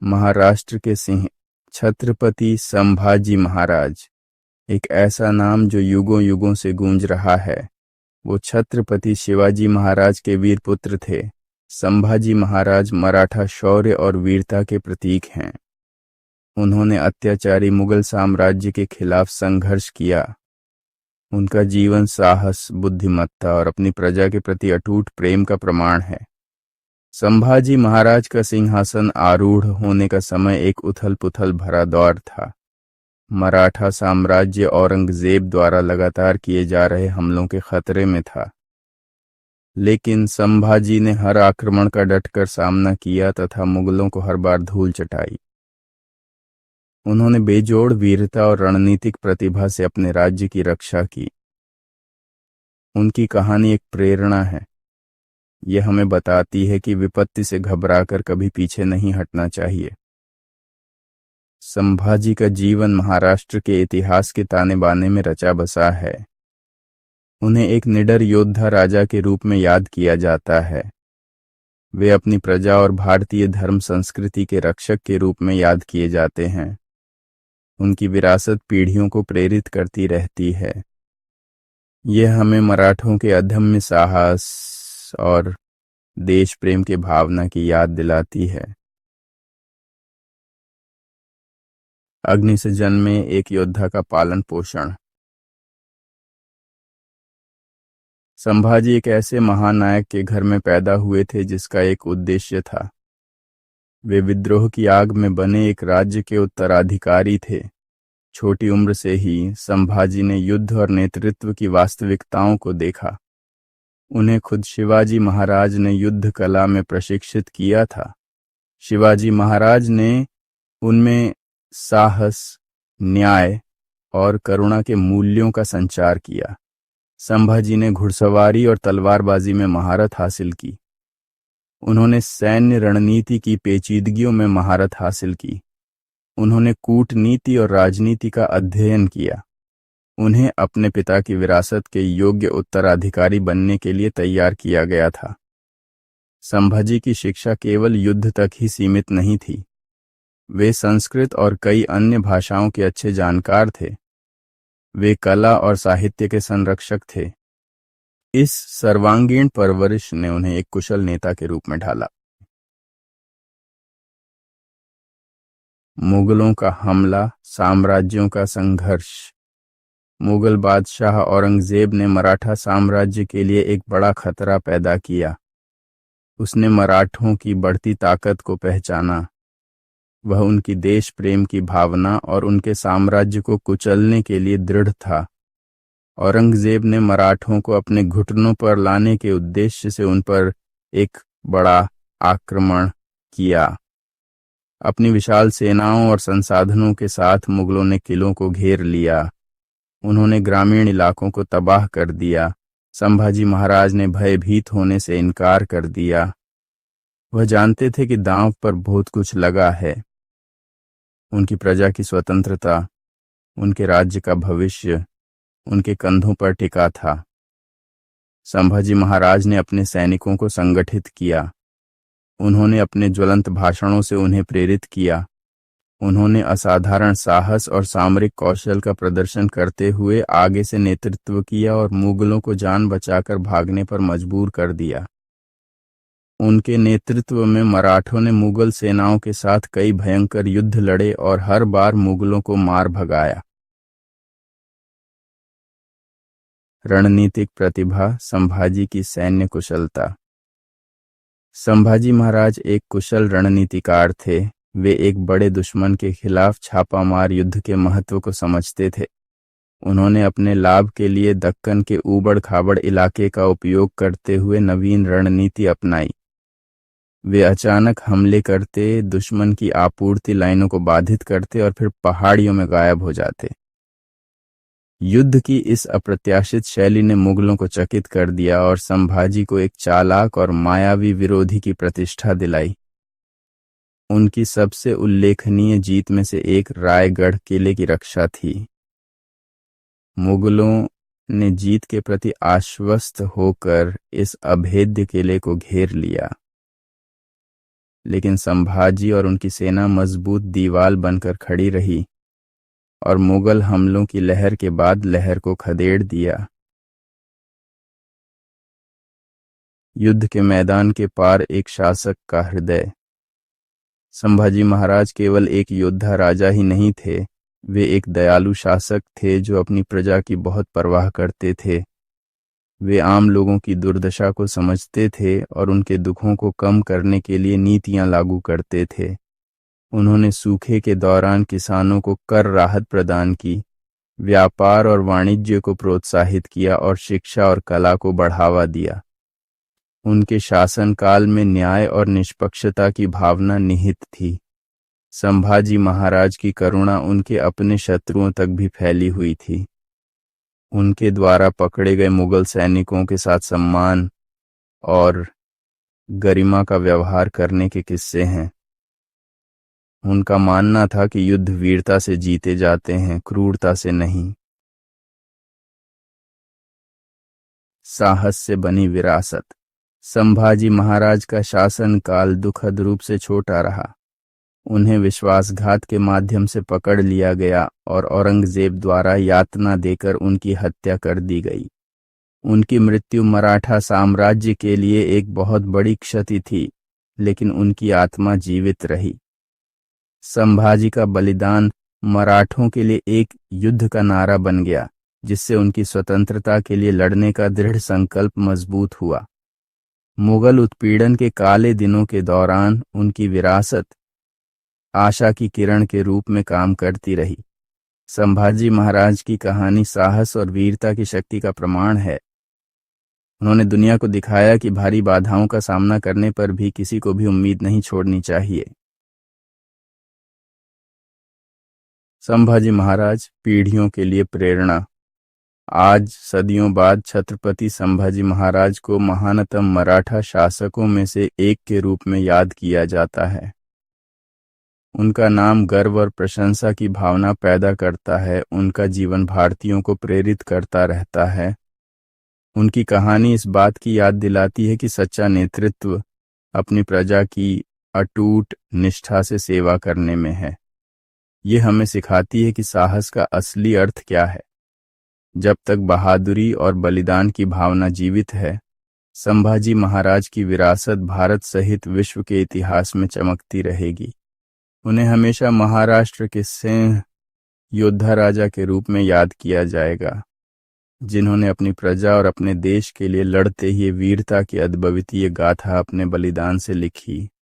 महाराष्ट्र के सिंह छत्रपति संभाजी महाराज, एक ऐसा नाम जो युगों युगों से गूंज रहा है। वो छत्रपति शिवाजी महाराज के वीर पुत्र थे। संभाजी महाराज मराठा शौर्य और वीरता के प्रतीक हैं। उन्होंने अत्याचारी मुगल साम्राज्य के खिलाफ संघर्ष किया। उनका जीवन साहस, बुद्धिमत्ता और अपनी प्रजा के प्रति अटूट प्रेम का प्रमाण है। संभाजी महाराज का सिंहासन आरूढ़ होने का समय एक उथल पुथल भरा दौर था। मराठा साम्राज्य औरंगजेब द्वारा लगातार किए जा रहे हमलों के खतरे में था, लेकिन संभाजी ने हर आक्रमण का डटकर सामना किया तथा मुगलों को हर बार धूल चटाई। उन्होंने बेजोड़ वीरता और रणनीतिक प्रतिभा से अपने राज्य की रक्षा की। उनकी कहानी एक प्रेरणा है। यह हमें बताती है कि विपत्ति से घबराकर कभी पीछे नहीं हटना चाहिए। संभाजी का जीवन महाराष्ट्र के इतिहास के ताने बाने में रचा बसा है। उन्हें एक निडर योद्धा राजा के रूप में याद किया जाता है। वे अपनी प्रजा और भारतीय धर्म संस्कृति के रक्षक के रूप में याद किए जाते हैं। उनकी विरासत पीढ़ियों को प्रेरित करती रहती है। यह हमें मराठों के अदम्य साहस और देश प्रेम की भावना की याद दिलाती है। अग्नि से जन्मे एक योद्धा का पालन पोषण। संभाजी एक ऐसे महानायक के घर में पैदा हुए थे जिसका एक उद्देश्य था। वे विद्रोह की आग में बने एक राज्य के उत्तराधिकारी थे। छोटी उम्र से ही संभाजी ने युद्ध और नेतृत्व की वास्तविकताओं को देखा। उन्हें खुद शिवाजी महाराज ने युद्ध कला में प्रशिक्षित किया था। शिवाजी महाराज ने उनमें साहस, न्याय और करुणा के मूल्यों का संचार किया। संभाजी ने घुड़सवारी और तलवारबाजी में महारत हासिल की। उन्होंने सैन्य रणनीति की पेचीदगियों में महारत हासिल की। उन्होंने कूटनीति और राजनीति का अध्ययन किया। उन्हें अपने पिता की विरासत के योग्य उत्तराधिकारी बनने के लिए तैयार किया गया था। संभाजी की शिक्षा केवल युद्ध तक ही सीमित नहीं थी। वे संस्कृत और कई अन्य भाषाओं के अच्छे जानकार थे। वे कला और साहित्य के संरक्षक थे। इस सर्वांगीण परवरिश ने उन्हें एक कुशल नेता के रूप में ढाला। मुगलों का हमला, साम्राज्यों का संघर्ष। मुगल बादशाह औरंगजेब ने मराठा साम्राज्य के लिए एक बड़ा खतरा पैदा किया। उसने मराठों की बढ़ती ताकत को पहचाना। वह उनकी देश प्रेम की भावना और उनके साम्राज्य को कुचलने के लिए दृढ़ था। औरंगजेब ने मराठों को अपने घुटनों पर लाने के उद्देश्य से उन पर एक बड़ा आक्रमण किया। अपनी विशाल सेनाओं और संसाधनों के साथ मुगलों ने किलों को घेर लिया। उन्होंने ग्रामीण इलाकों को तबाह कर दिया। संभाजी महाराज ने भयभीत होने से इनकार कर दिया। वह जानते थे कि दांव पर बहुत कुछ लगा है। उनकी प्रजा की स्वतंत्रता, उनके राज्य का भविष्य उनके कंधों पर टिका था। संभाजी महाराज ने अपने सैनिकों को संगठित किया। उन्होंने अपने ज्वलंत भाषणों से उन्हें प्रेरित किया। उन्होंने असाधारण साहस और सामरिक कौशल का प्रदर्शन करते हुए आगे से नेतृत्व किया और मुगलों को जान बचाकर भागने पर मजबूर कर दिया। उनके नेतृत्व में मराठों ने मुगल सेनाओं के साथ कई भयंकर युद्ध लड़े और हर बार मुगलों को मार भगाया। रणनीतिक प्रतिभा, संभाजी की सैन्य कुशलता। संभाजी महाराज एक कुशल रणनीतिकार थे। वे एक बड़े दुश्मन के खिलाफ छापामार युद्ध के महत्व को समझते थे। उन्होंने अपने लाभ के लिए दक्कन के ऊबड़ खाबड़ इलाके का उपयोग करते हुए नवीन रणनीति अपनाई। वे अचानक हमले करते, दुश्मन की आपूर्ति लाइनों को बाधित करते और फिर पहाड़ियों में गायब हो जाते। युद्ध की इस अप्रत्याशित शैली ने मुगलों को चकित कर दिया और संभाजी को एक चालाक और मायावी विरोधी की प्रतिष्ठा दिलाई। उनकी सबसे उल्लेखनीय जीत में से एक रायगढ़ किले की रक्षा थी। मुगलों ने जीत के प्रति आश्वस्त होकर इस अभेद्य किले को घेर लिया। लेकिन संभाजी और उनकी सेना मजबूत दीवार बनकर खड़ी रही और मुगल हमलों की लहर के बाद लहर को खदेड़ दिया। युद्ध के मैदान के पार एक शासक का हृदय। संभाजी महाराज केवल एक योद्धा राजा ही नहीं थे, वे एक दयालु शासक थे जो अपनी प्रजा की बहुत परवाह करते थे। वे आम लोगों की दुर्दशा को समझते थे और उनके दुखों को कम करने के लिए नीतियां लागू करते थे। उन्होंने सूखे के दौरान किसानों को कर राहत प्रदान की, व्यापार और वाणिज्य को प्रोत्साहित किया और शिक्षा और कला को बढ़ावा दिया। उनके शासनकाल में न्याय और निष्पक्षता की भावना निहित थी। संभाजी महाराज की करुणा उनके अपने शत्रुओं तक भी फैली हुई थी। उनके द्वारा पकड़े गए मुगल सैनिकों के साथ सम्मान और गरिमा का व्यवहार करने के किस्से हैं। उनका मानना था कि युद्ध वीरता से जीते जाते हैं, क्रूरता से नहीं। साहस से बनी विरासत। संभाजी महाराज का शासनकाल दुखद रूप से छोटा रहा। उन्हें विश्वासघात के माध्यम से पकड़ लिया गया और औरंगजेब द्वारा यातना देकर उनकी हत्या कर दी गई। उनकी मृत्यु मराठा साम्राज्य के लिए एक बहुत बड़ी क्षति थी, लेकिन उनकी आत्मा जीवित रही। संभाजी का बलिदान मराठों के लिए एक युद्ध का नारा बन गया, जिससे उनकी स्वतंत्रता के लिए लड़ने का दृढ़ संकल्प मजबूत हुआ। मुगल उत्पीड़न के काले दिनों के दौरान उनकी विरासत आशा की किरण के रूप में काम करती रही। संभाजी महाराज की कहानी साहस और वीरता की शक्ति का प्रमाण है। उन्होंने दुनिया को दिखाया कि भारी बाधाओं का सामना करने पर भी किसी को भी उम्मीद नहीं छोड़नी चाहिए। संभाजी महाराज पीढ़ियों के लिए प्रेरणा। आज सदियों बाद छत्रपति संभाजी महाराज को महानतम मराठा शासकों में से एक के रूप में याद किया जाता है। उनका नाम गर्व और प्रशंसा की भावना पैदा करता है। उनका जीवन भारतीयों को प्रेरित करता रहता है। उनकी कहानी इस बात की याद दिलाती है कि सच्चा नेतृत्व अपनी प्रजा की अटूट निष्ठा से सेवा करने में है। ये हमें सिखाती है कि साहस का असली अर्थ क्या है। जब तक बहादुरी और बलिदान की भावना जीवित है, संभाजी महाराज की विरासत भारत सहित विश्व के इतिहास में चमकती रहेगी। उन्हें हमेशा महाराष्ट्र के सिंह योद्धा राजा के रूप में याद किया जाएगा, जिन्होंने अपनी प्रजा और अपने देश के लिए लड़ते ही वीरता की अद्भुत गाथा अपने बलिदान से लिखी।